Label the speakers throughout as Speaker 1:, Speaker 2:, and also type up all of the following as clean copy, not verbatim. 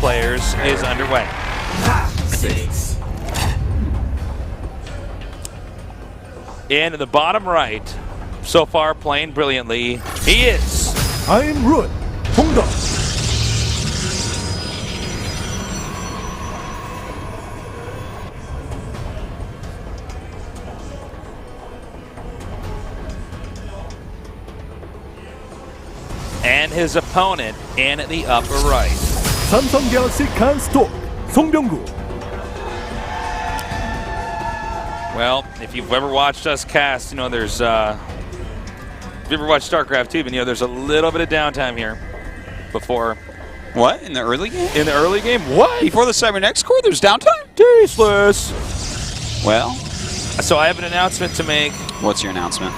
Speaker 1: players is underway.
Speaker 2: 6.
Speaker 1: And in the bottom right, so far playing brilliantly, he is.
Speaker 3: I'm Ruin. Honda.
Speaker 1: And his opponent in the upper right.
Speaker 3: Samsung Galaxy Can Stork. 송병구.
Speaker 1: Well, if you've ever watched us cast, you know there's, if you ever watched StarCraft II, you know there's a little bit of downtime here before.
Speaker 4: What? In the early game?
Speaker 1: In the early game? What?
Speaker 4: Before the Cybernex core, there's downtime?
Speaker 1: Tasteless.
Speaker 4: Well.
Speaker 1: So I have an announcement to make.
Speaker 4: What's your announcement?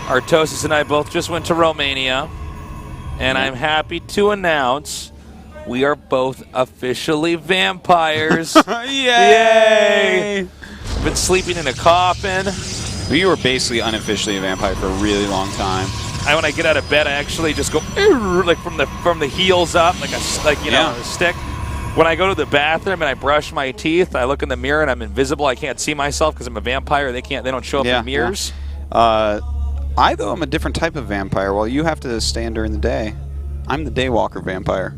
Speaker 1: Artosis and I both just went to Romania, and I'm happy to announce we are both officially vampires.
Speaker 4: Yay!
Speaker 1: I've been sleeping in a coffin.
Speaker 4: You were basically unofficially a vampire for a really long time.
Speaker 1: When I get out of bed, I actually just go like from the heels up, like a stick. When I go to the bathroom and I brush my teeth, I look in the mirror and I'm invisible. I can't see myself because I'm a vampire. They don't show up in mirrors.
Speaker 4: Yeah. I, though, am a different type of vampire. While you have to stand during the day, I'm the daywalker vampire.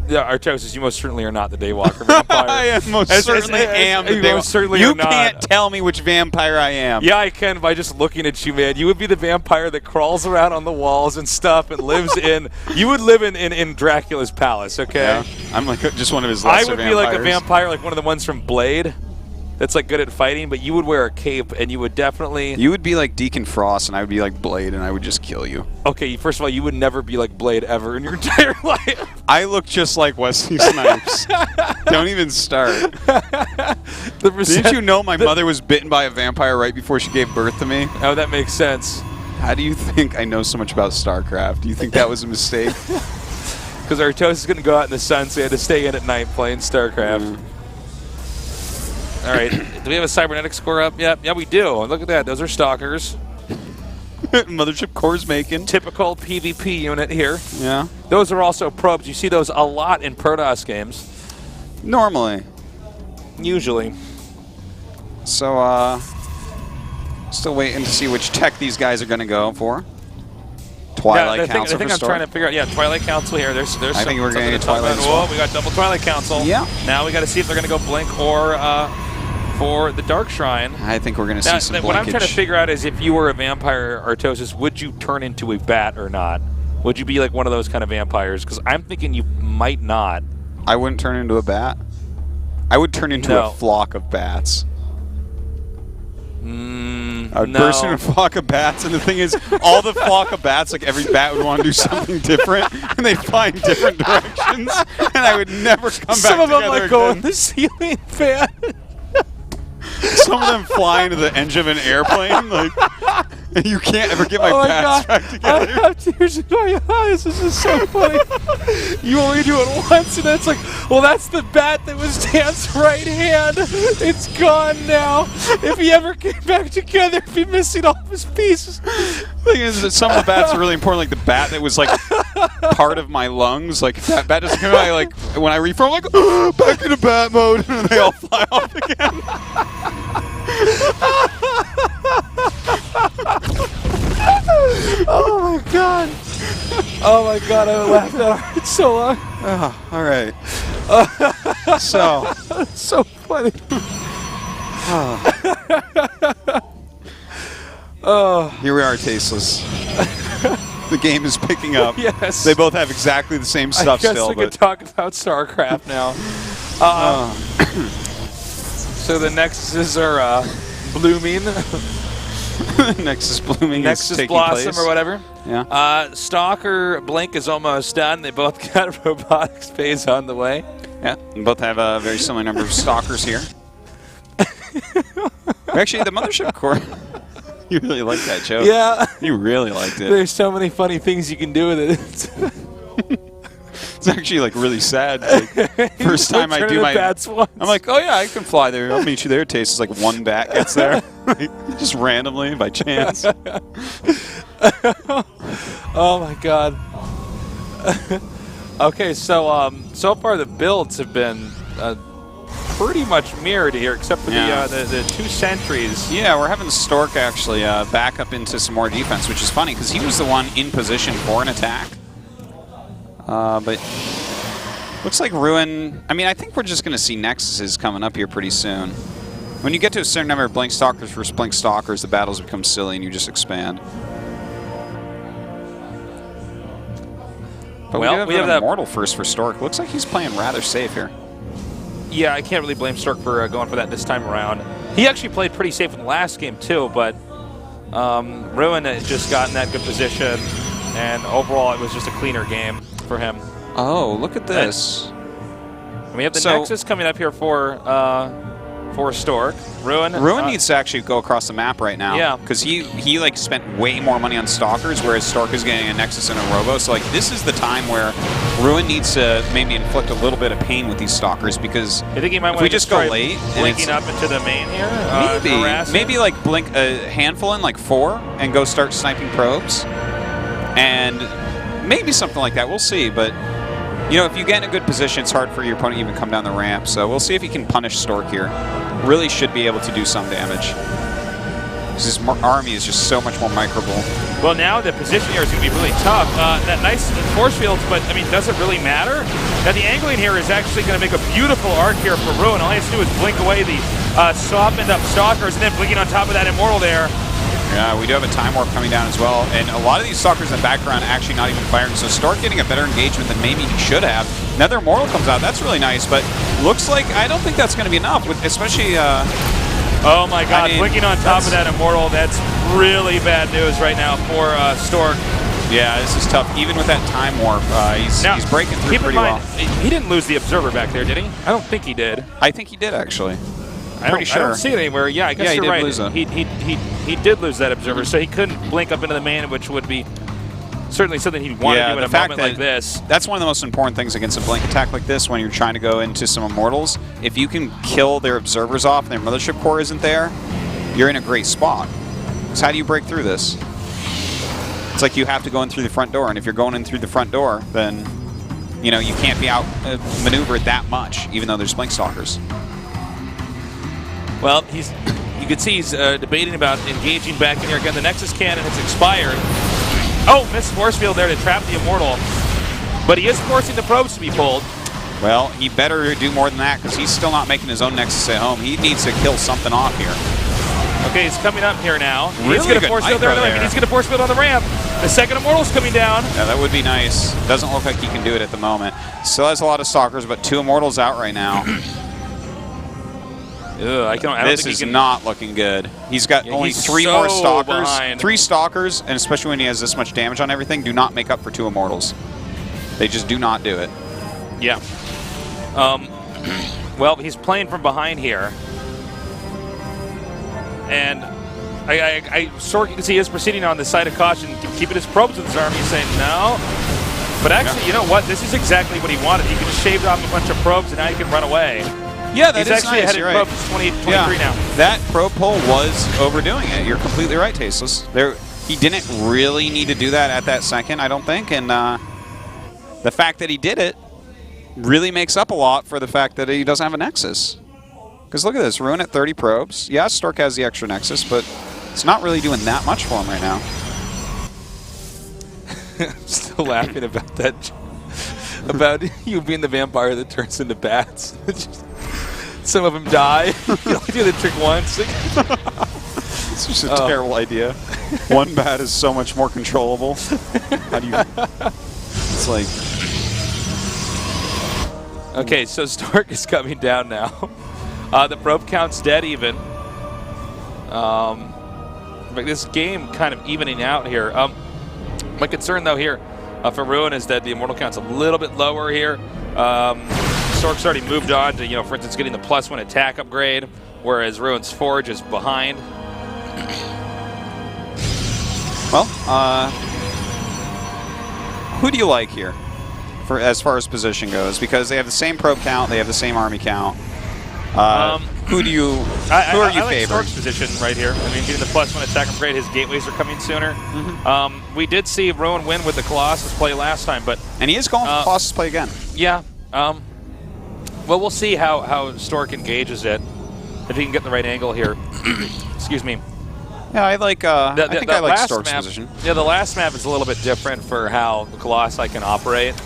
Speaker 1: Yeah, Artosis, you most certainly are not the daywalker vampire.
Speaker 4: I most certainly am the daywalker. You can't tell me which vampire I am.
Speaker 1: Yeah, I can by just looking at you, man. You would be the vampire that crawls around on the walls and stuff and lives in. You would live in Dracula's palace, okay?
Speaker 4: Yeah. I'm like just one of his lesser vampires.
Speaker 1: I would be like a vampire, like one of the ones from Blade. That's like good at fighting, but you would wear a cape and you would definitely...
Speaker 4: You would be like Deacon Frost and I would be like Blade and I would just kill you.
Speaker 1: Okay, first of all, you would never be like Blade ever in your entire life.
Speaker 4: I look just like Wesley Snipes. Don't even start. Didn't you know my mother was bitten by a vampire right before she gave birth to me?
Speaker 1: Oh, that makes sense.
Speaker 4: How do you think I know so much about StarCraft? Do you think that was a mistake?
Speaker 1: Because Artosis is going to go out in the sun, so he had to stay in at night playing StarCraft. All right, do we have a cybernetics score up? Yep, yeah, we do. Look at that. Those are stalkers.
Speaker 4: Mothership core's making.
Speaker 1: Typical PvP unit here.
Speaker 4: Yeah.
Speaker 1: Those are also probes. You see those a lot in Protoss games.
Speaker 4: Normally.
Speaker 1: Usually.
Speaker 4: So, still waiting to see which tech these guys are going to go for. Twilight Council.
Speaker 1: I think I'm trying to figure out. Yeah, Twilight Council here. There's
Speaker 4: I think we're going to get Twilight.
Speaker 1: Whoa, we got double Twilight Council.
Speaker 4: Yeah.
Speaker 1: Now we got to see if they're going to go Blink or for the Dark Shrine.
Speaker 4: I think we're going to see some blinkage.
Speaker 1: What I'm trying to figure out is if you were a vampire, Artosis, would you turn into a bat or not? Would you be like one of those kind of vampires? Because I'm thinking you might not.
Speaker 4: I wouldn't turn into a bat. I would turn into a flock of bats. I would burst into a flock of bats, and the thing is, all the flock of bats, like every bat would want to do something different, and they'd fly in different directions, and I would never come back
Speaker 1: Some of them like go in
Speaker 4: again.
Speaker 1: the ceiling fan.
Speaker 4: Some of them fly into the engine of an airplane, like, and you can't ever get my bats back together.
Speaker 1: I have tears in my eyes. This is so funny. You only do it once, and it's like, well, that's the bat that was Dan's right hand. It's gone now. If he ever came back together, he'd be missing all of his pieces.
Speaker 4: The thing is that some of the bats are really important, like the bat that was like part of my lungs. Like if that bat doesn't come out, like when I reform, I'm like, oh, back into bat mode, and they all fly off again.
Speaker 1: Oh my god! Oh my god! I laughed that hard so long.
Speaker 4: Oh, all right. So
Speaker 1: It's so funny.
Speaker 4: Here we are, Tasteless. The game is picking up.
Speaker 1: Yes.
Speaker 4: They both have exactly the same stuff
Speaker 1: I guess
Speaker 4: still.
Speaker 1: we could talk about StarCraft now. So the Nexuses are blooming.
Speaker 4: Nexus blooming.
Speaker 1: Nexus
Speaker 4: is
Speaker 1: Blossom
Speaker 4: place.
Speaker 1: or whatever.
Speaker 4: Yeah.
Speaker 1: Stalker Blink is almost done. They both got robotics phase on the way.
Speaker 4: Yeah. We both have a very similar number of stalkers here. Actually, the Mothership Core. You really liked that joke.
Speaker 1: Yeah.
Speaker 4: You really liked it.
Speaker 1: There's so many funny things you can do with it.
Speaker 4: It's actually like really sad. Like, first time I do my, I'm like, oh yeah, I can fly there. I'll meet you there. Tastes like one bat gets there, just randomly by chance.
Speaker 1: Oh my god. Okay, so so far the builds have been pretty much mirrored here, except for the 2 sentries.
Speaker 4: Yeah, we're having Stork actually back up into some more defense, which is funny because he was the one in position for an attack. But looks like Ruin. I mean, I think we're just going to see Nexuses coming up here pretty soon. When you get to a certain number of Blink Stalkers versus Blink Stalkers, the battles become silly and you just expand. But
Speaker 1: well,
Speaker 4: we have an Immortal first for Stork. Looks like he's playing rather safe here.
Speaker 1: Yeah, I can't really blame Stork for going for that this time around. He actually played pretty safe in the last game too, but Ruin had just got in that good position, and overall it was just a cleaner game for him.
Speaker 4: Oh, look at this.
Speaker 1: And we have the Nexus coming up here for Stork. Ruin
Speaker 4: needs to actually go across the map right now.
Speaker 1: Yeah.
Speaker 4: Because he like spent way more money on Stalkers, whereas Stork is getting a Nexus and a Robo. So like this is the time where Ruin needs to maybe inflict a little bit of pain with these Stalkers, because
Speaker 1: I think he might want to
Speaker 4: just go late
Speaker 1: blinking up into the main here.
Speaker 4: Maybe like blink a handful in like 4 and go start sniping probes, and maybe something like that. We'll see, but. You know, if you get in a good position, it's hard for your opponent to even come down the ramp. So we'll see if he can punish Stork here. Really should be able to do some damage. His army is just so much more microable.
Speaker 1: Well, now the position here is going to be really tough. That nice force fields, but I mean, does it really matter? Now the angling here is actually going to make a beautiful arc here for Ruin. All he has to do is blink away the softened up Stalkers, and then blinking on top of that Immortal there.
Speaker 4: Yeah, we do have a Time Warp coming down as well, and a lot of these Stalkers in the background actually not even firing, so Stork getting a better engagement than maybe he should have. Another Immortal comes out, that's really nice, but looks like I don't think that's going to be enough, especially...
Speaker 1: oh my god, blinking on top of that Immortal, that's really bad news right now for Stork.
Speaker 4: Yeah, this is tough. Even with that Time Warp, he's breaking through pretty well.
Speaker 1: He didn't lose the Observer back there, did he? I don't think he did.
Speaker 4: I think he did, actually.
Speaker 1: I don't see it anywhere. Yeah, I guess you're right. He did lose that Observer, so he couldn't blink up into the main, which would be certainly something he'd want to do in a moment like this.
Speaker 4: That's one of the most important things against a blink attack like this when you're trying to go into some Immortals. If you can kill their Observers off and their Mothership Core isn't there, you're in a great spot. So how do you break through this? It's like you have to go in through the front door, and if you're going in through the front door, then you know you can't be out maneuvered that much, even though there's Blink Stalkers.
Speaker 1: Well, you can see he's debating about engaging back in here again. The Nexus cannon has expired. Oh, missed force field there to trap the Immortal. But he is forcing the probes to be pulled.
Speaker 4: Well, he better do more than that, because he's still not making his own Nexus at home. He needs to kill something off here.
Speaker 1: Okay, he's coming up here now.
Speaker 4: He's
Speaker 1: going to force field there on the ramp. He's going to force field on the ramp. The second Immortal's coming down.
Speaker 4: Yeah, that would be nice. Doesn't look like he can do it at the moment. Still has a lot of Stalkers, but 2 Immortals out right now. This is not looking good. He's got only 3 more Stalkers. Behind. 3 Stalkers, and especially when he has this much damage on everything, do not make up for 2 Immortals. They just do not do it.
Speaker 1: Yeah. Well, he's playing from behind here. And Stork, you can see, is proceeding on the side of caution, keeping his probes with his army, saying no. But actually, you know what? This is exactly what he wanted. He could have shaved off a bunch of probes, and now he can run away.
Speaker 4: Yeah, that
Speaker 1: He's
Speaker 4: is
Speaker 1: actually
Speaker 4: nice.
Speaker 1: ahead of probes 23 now.
Speaker 4: That probe pull was overdoing it. You're completely right, Tasteless. He didn't really need to do that at that second, I don't think. And the fact that he did it really makes up a lot for the fact that he doesn't have a Nexus. Because look at this, Ruin at 30 probes. Yeah, Stork has the extra Nexus, but it's not really doing that much for him right now.
Speaker 1: I'm still laughing about that. About you being the vampire that turns into bats. Some of them die. You only do the trick once.
Speaker 4: It's just a terrible idea. One bat is so much more controllable. How do you... It's like...
Speaker 1: Okay, so Stork is coming down now. The probe count's dead even. But this game kind of evening out here. My concern, though, here for Ruin is that the Immortal count's a little bit lower here. Stork's already moved on to, for instance, getting the +1 attack upgrade, whereas Ruin's Forge is behind.
Speaker 4: Well, who do you like here, as far as position goes? Because they have the same probe count, they have the same army count. Who do you? Who
Speaker 5: I
Speaker 4: are you
Speaker 5: like
Speaker 4: favoring?
Speaker 5: Stork's position right here. I mean, getting the +1 attack upgrade, his gateways are coming sooner. We did see Rowan win with the Colossus play last time, but
Speaker 4: And he is going for Colossus play again.
Speaker 5: yeah. Well, we'll see how Stork engages it. If he can get the right angle here. Excuse me.
Speaker 4: Yeah, I like. I think I like Stork's
Speaker 5: map,
Speaker 4: position.
Speaker 5: Yeah, the last map is a little bit different for how the Colossi can operate.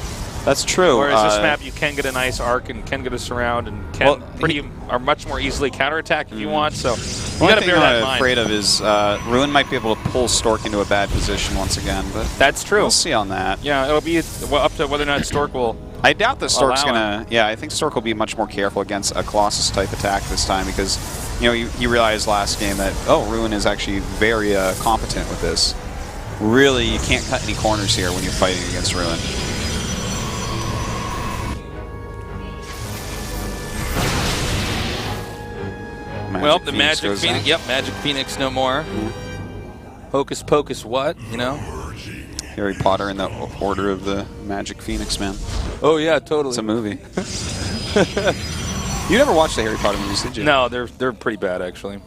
Speaker 4: That's true.
Speaker 5: Whereas this map, you can get a nice arc and can get a surround and can are much more easily counterattack if you want. So you got to bear that in mind.
Speaker 4: One thing I'm afraid of is Ruin might be able to pull Stork into a bad position once again, but
Speaker 5: that's true.
Speaker 4: We'll see on that.
Speaker 5: Yeah, it'll be up to whether or not Stork will.
Speaker 4: I doubt that Stork's
Speaker 5: allow
Speaker 4: gonna. Yeah, I think Stork will be much more careful against a Colossus type attack this time because, you know, you realized last game that Ruin is actually very competent with this. Really, you can't cut any corners here when you're fighting against Ruin.
Speaker 5: Well, the Magic Phoenix. Yep, Magic Phoenix no more. Hocus Pocus what, you know?
Speaker 4: Harry Potter and the Order of the Magic Phoenix, man.
Speaker 5: Oh, yeah, totally.
Speaker 4: It's a movie. You never watched the Harry Potter movies, did you?
Speaker 5: No, they're pretty bad, actually.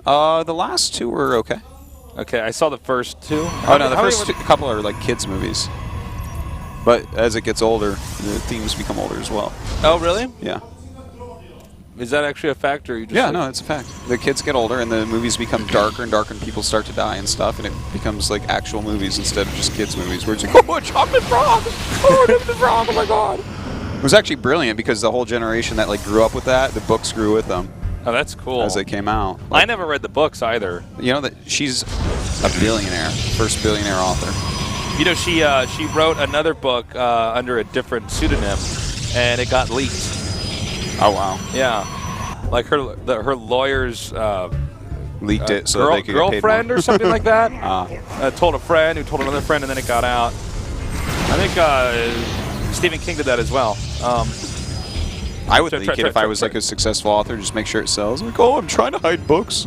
Speaker 4: The last two were okay.
Speaker 5: Okay, I saw the first two.
Speaker 4: Oh, no, the first couple are like kids' movies. But as it gets older, the themes become older as well.
Speaker 5: Oh, really?
Speaker 4: Yeah.
Speaker 5: Is that actually a factor? You just
Speaker 4: Yeah, no, it's a fact. The kids get older and the movies become darker and darker and people start to die and stuff, and it becomes like actual movies instead of just kids' movies where it's like, oh, chocolate frog! Oh, chocolate frog, oh my god! It was actually brilliant because the whole generation that like grew up with that, the books grew with them.
Speaker 5: Oh, that's cool.
Speaker 4: As they came out. Like,
Speaker 5: I never read the books either.
Speaker 4: You know that she's a billionaire, first billionaire author.
Speaker 5: You know, she wrote another book under a different pseudonym, and it got leaked.
Speaker 4: Oh wow!
Speaker 5: Yeah, like her lawyers
Speaker 4: leaked it so they could get paid
Speaker 5: girlfriend
Speaker 4: more.
Speaker 5: or something like that. Told a friend who told another friend, and then it got out. I think Stephen King did that as well.
Speaker 4: I would leak it if I was like a successful author. Just make sure it sells. I'm like, oh, I'm trying to hide books.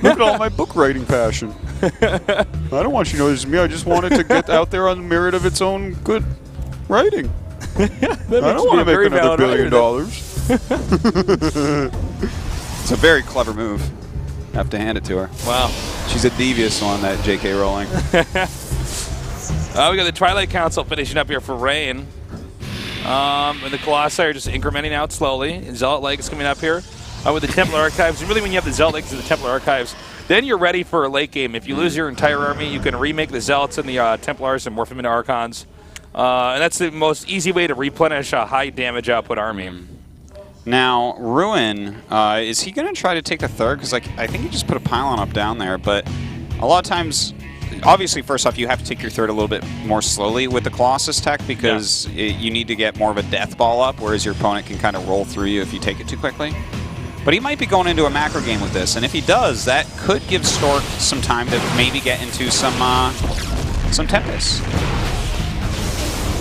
Speaker 4: Look at all my book writing passion. I don't want you to know this is me. I just want it to get out there on the merit of its own good writing. I don't want to make another $1 billion. It's a very clever move. I have to hand it to her.
Speaker 5: Wow.
Speaker 4: She's a devious one, that J.K. Rowling.
Speaker 5: We got the Twilight Council finishing up here for Rain. And the Colossi are just incrementing out slowly. Zealot Lake is coming up here with the Templar Archives. And really, when you have the Zealot Lakes and the Templar Archives, then you're ready for a late game. If you lose your entire army, you can remake the Zealots and the Templars and morph them into Archons. And that's the most easy way to replenish a high damage output army.
Speaker 4: Now, Ruin, is he going to try to take the third? Because like, I think he just put a pylon up down there, but a lot of times, obviously, first off, you have to take your third a little bit more slowly with the Colossus tech because you need to get more of a death ball up, whereas your opponent can kind of roll through you if you take it too quickly. But he might be going into a macro game with this, and if he does, that could give Stork some time to maybe get into some Tempest.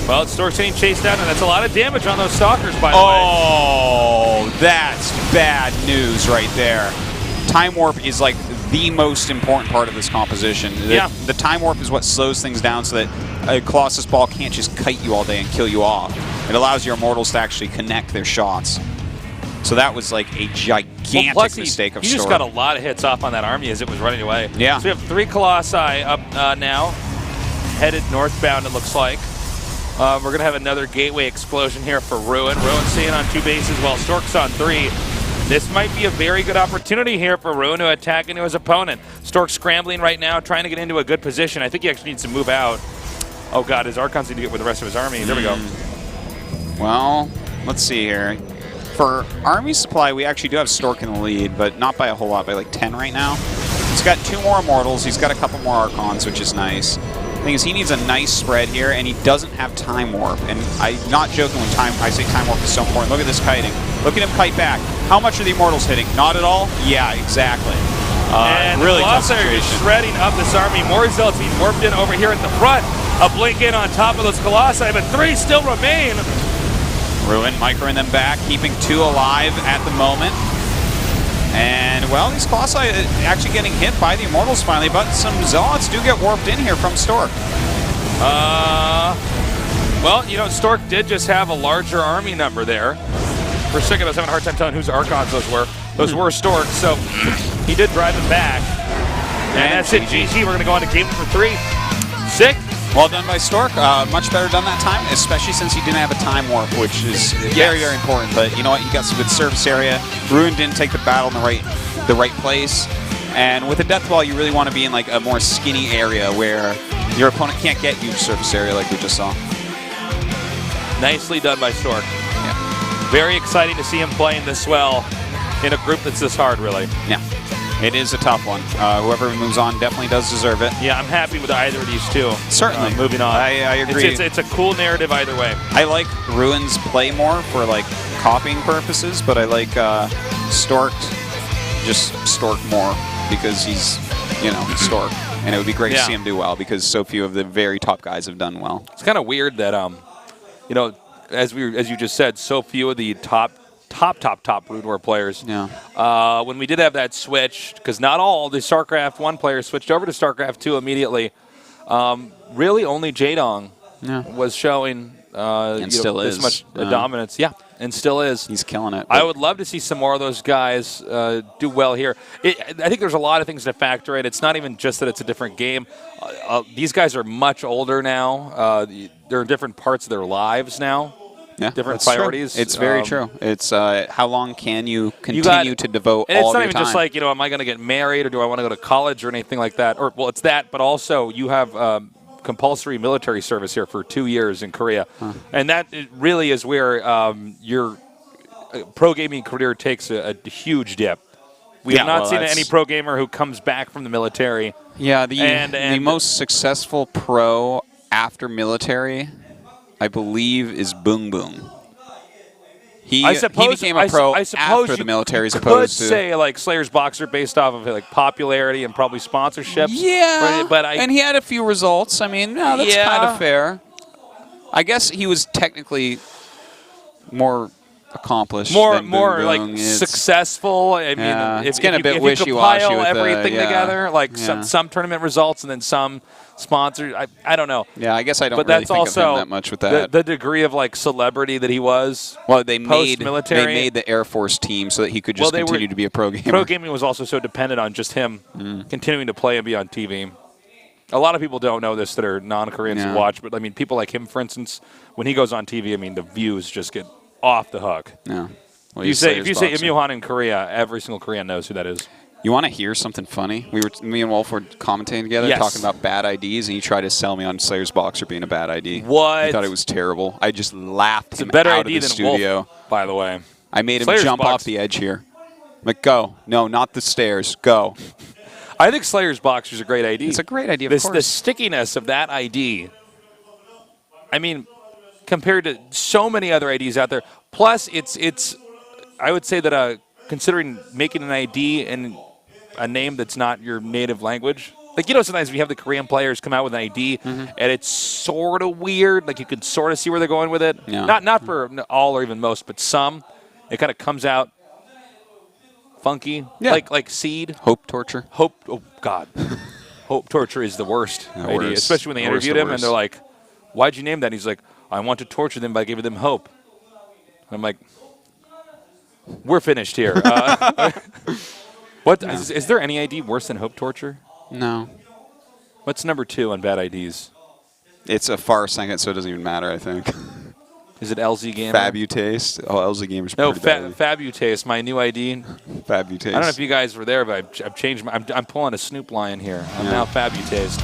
Speaker 5: Well, Stork's getting chased down, and that's a lot of damage on those Stalkers, by the way.
Speaker 4: Oh, that's bad news right there. Time Warp is like the most important part of this composition. The Time Warp is what slows things down so that a Colossus Ball can't just kite you all day and kill you off. It allows your Immortals to actually connect their shots. So that was like a gigantic mistake of Stork.
Speaker 5: He just got a lot of hits off on that army as it was running away.
Speaker 4: Yeah.
Speaker 5: So we have 3 Colossi up now, headed northbound, it looks like. We're going to have another gateway explosion here for Ruin. Ruin staying on 2 bases while Stork's on 3. This might be a very good opportunity here for Ruin to attack into his opponent. Stork scrambling right now, trying to get into a good position. I think he actually needs to move out. Oh god, his Archons need to get with the rest of his army. There we go.
Speaker 4: Well, let's see here. For army supply, we actually do have Stork in the lead, but not by a whole lot, by like 10 right now. He's got 2 more Immortals, he's got a couple more Archons, which is nice. The thing is, he needs a nice spread here, and he doesn't have Time Warp. And I'm not joking when I say Time Warp is so important. Look at this kiting. Look at him kite back. How much are the Immortals hitting? Not at all? Yeah, exactly.
Speaker 5: And
Speaker 4: really
Speaker 5: the Colossi are just shredding up this army. More Zealots being warped in over here at the front. A blink in on top of those Colossi, but 3 still remain.
Speaker 4: Ruin microing them back, keeping 2 alive at the moment. And, well, these Colossi actually getting hit by the Immortals finally, but some Zealots do get warped in here from Stork.
Speaker 5: Well, you know, Stork did just have a larger army number there. For a second, I was having a hard time telling whose Archons those were. Those were Storks, so he did drive it back. And that's it, GG. We're going to go on to game number 3. Sick.
Speaker 4: Well done by Stork. Much better done that time, especially since he didn't have a time warp, which is very, very important. But you know what? You got some good service area. Ruin didn't take the battle in the right place. And with a death ball, you really want to be in like a more skinny area where your opponent can't get huge surface area like we just saw.
Speaker 5: Nicely done by Stork.
Speaker 4: Yeah.
Speaker 5: Very exciting to see him playing this well in a group that's this hard, really.
Speaker 4: Yeah. It is a tough one. Whoever moves on definitely does deserve it.
Speaker 5: Yeah, I'm happy with either of these two.
Speaker 4: Certainly.
Speaker 5: Moving on.
Speaker 4: I agree.
Speaker 5: It's a cool narrative either way.
Speaker 4: I like Ruin's play more for like copying purposes, but I like Stork more because he's, you know, Stork. And it would be great to see him do well because so few of the very top guys have done well.
Speaker 5: It's kind of weird that, you know, as you just said, so few of the top Brood War players.
Speaker 4: Yeah.
Speaker 5: When we did have that switch, because not all the StarCraft 1 players switched over to StarCraft 2 immediately, really only Jaedong was showing
Speaker 4: and still
Speaker 5: this much dominance. Yeah, and still is.
Speaker 4: He's killing it.
Speaker 5: I would love to see some more of those guys do well here. I think there's a lot of things to factor in. It's not even just that it's a different game. These guys are much older now. They're in different parts of their lives now.
Speaker 4: Yeah,
Speaker 5: different priorities.
Speaker 4: True. It's very true. It's how long can you continue to devote all of your time?
Speaker 5: It's not even just like, you know, am I going to get married or do I want to go to college or anything like that? Or, well, it's that, but also you have compulsory military service here for 2 years in Korea. And that really is where your pro gaming career takes a huge dip. We have not seen any pro gamer who comes back from the military.
Speaker 4: Yeah, the most successful pro after military, I believe, is Boom Boom. He became a pro after the military, as opposed to.
Speaker 5: You could say like Slayer's Boxer based off of like popularity and probably sponsorships.
Speaker 4: Yeah, and he had a few results. I mean, no, that's kind of fair. I guess he was technically more accomplished, than
Speaker 5: more
Speaker 4: Boom
Speaker 5: like
Speaker 4: Boom is.
Speaker 5: Successful. I mean,
Speaker 4: it's getting a bit wishy-washy with
Speaker 5: everything together, like some tournament results and then some sponsors. I don't know.
Speaker 4: Yeah, I guess I don't
Speaker 5: but
Speaker 4: really
Speaker 5: that's
Speaker 4: think
Speaker 5: also
Speaker 4: of him that much with that.
Speaker 5: The degree of like celebrity that he was.
Speaker 4: Well, they made
Speaker 5: post-military.
Speaker 4: the Air Force team so that he could just continue to be a pro gamer.
Speaker 5: Pro gaming was also so dependent on just him continuing to play and be on TV. A lot of people don't know this that are non-Koreans who watch, but I mean, people like him, for instance, when he goes on TV, I mean, the views just get off the hook.
Speaker 4: Yeah. Well,
Speaker 5: if you say Im Yoo-han in Korea, every single Korean knows who that is.
Speaker 4: You want to hear something funny? Me and Wolf were commentating together, talking about bad IDs, and he tried to sell me on Slayer's Boxer being a bad ID.
Speaker 5: What?
Speaker 4: I thought it was terrible. I just laughed him
Speaker 5: a better
Speaker 4: out
Speaker 5: ID
Speaker 4: of the
Speaker 5: than
Speaker 4: studio.
Speaker 5: Wolf, by the way.
Speaker 4: I made him jump off the edge here. I'm like, go. No, not the stairs. Go.
Speaker 5: I think Slayer's Boxer is a great ID.
Speaker 4: It's a great idea, of course.
Speaker 5: The stickiness of that ID, I mean, compared to so many other IDs out there. Plus, it's I would say that considering making an ID in a name that's not your native language, like, you know, sometimes we have the Korean players come out with an ID, and it's sort of weird. Like, you can sort of see where they're going with it.
Speaker 4: Yeah.
Speaker 5: Not for all or even most, but some. It kind of comes out funky, like Seed.
Speaker 4: Hope Torture.
Speaker 5: Oh, God. Hope Torture is the worst idea, especially when they interviewed him, and they're like, why'd you name that? And he's like, I want to torture them by giving them hope. And I'm like, we're finished here. Is there any ID worse than Hope Torture?
Speaker 4: No.
Speaker 5: What's number 2 on bad IDs?
Speaker 4: It's a far second, so it doesn't even matter, I think.
Speaker 5: Is it LZ Gamer?
Speaker 4: Fabutaste. Oh, LZ Gamer's pretty bad.
Speaker 5: Fabutaste, my new ID.
Speaker 4: Fabutaste.
Speaker 5: I don't know if you guys were there, but I've changed my... I'm pulling a Snoop Lion here. I'm now Fabutaste.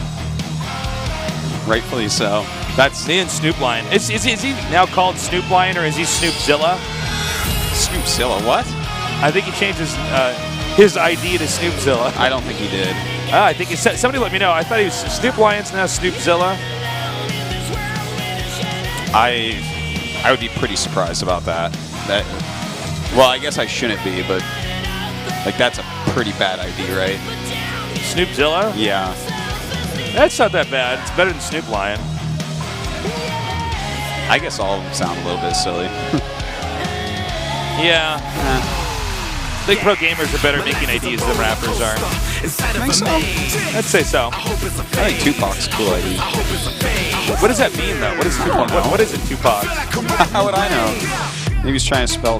Speaker 4: Rightfully so.
Speaker 5: That's me and Snoop Lion. Is he now called Snoop Lion, or is he Snoopzilla?
Speaker 4: Snoopzilla, what?
Speaker 5: I think he changed his ID to Snoopzilla.
Speaker 4: I don't think he did.
Speaker 5: I think he said. Somebody let me know. I thought he was Snoop Lion's now Snoopzilla.
Speaker 4: I would be pretty surprised about that. Well, I guess I shouldn't be, but like, that's a pretty bad ID, right?
Speaker 5: Snoopzilla?
Speaker 4: Yeah.
Speaker 5: That's not that bad. It's better than Snoop Lion.
Speaker 4: I guess all of them sound a little bit silly.
Speaker 5: Yeah. I think pro gamers are better at making IDs than rappers are.
Speaker 4: Think so?
Speaker 5: I'd say so.
Speaker 4: I think Tupac's a cool ID.
Speaker 5: What does that mean, though? What is Tupac? What is it, Tupac?
Speaker 4: How would I know? Maybe he's trying to spell